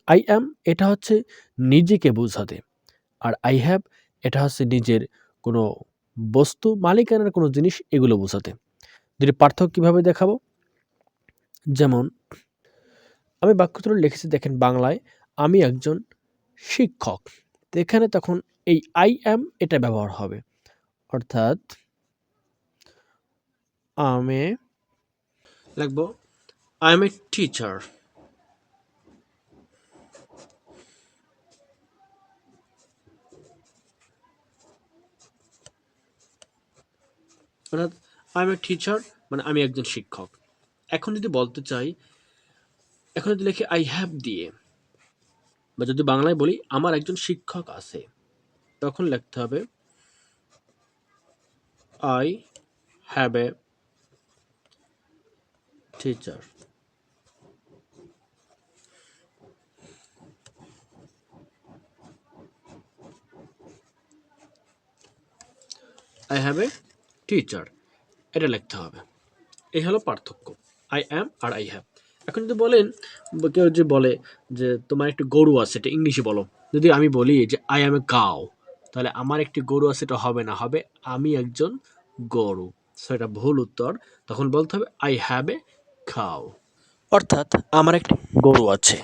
I am এটা হচ্ছে নিজেকে বোঝাতে, আর আই হ্যাভ এটা হচ্ছে নিজের কোনো বস্তু, মালিকানার কোনো জিনিস এগুলো বোঝাতে। দুটি পার্থক্য কীভাবে দেখাবো? যেমন আমি বাক্যগুলো লিখেছি দেখেন বাংলায়, আমি একজন শিক্ষক। তো এখানে তখন এই আই অ্যাম এটা ব্যবহার হবে, অর্থাৎ আমি লিখব আই এম এ টিচার। অর্থাৎ আই এম এ টিচার মানে আমি একজন শিক্ষক। এখন যদি বলতে চাই, এখন যদি লিখি আই হ্যাভ দিয়ে, বা যদি বাংলায় বলি আমার একজন শিক্ষক আছে, তখন লিখতে হবে I have a teacher. I have a teacher এটা লিখতে হবে। এই হলো পার্থক্য, আই অ্যাম আর আই হ্যাভ। এখন যদি বলেন, কেউ যে বলে যে তোমার একটি গরু আছে, এটা ইংলিশে বলো। যদি আমি বলি যে আই অ্যাম এ কাউ, তাহলে আমার একটি গরু আছে এটা হবে না, হবে আমি একজন গরু। সো এটা ভুল উত্তর। তখন বলতে হবে আই হ্যাভ এ কাউ, অর্থাৎ আমার একটি গরু আছে।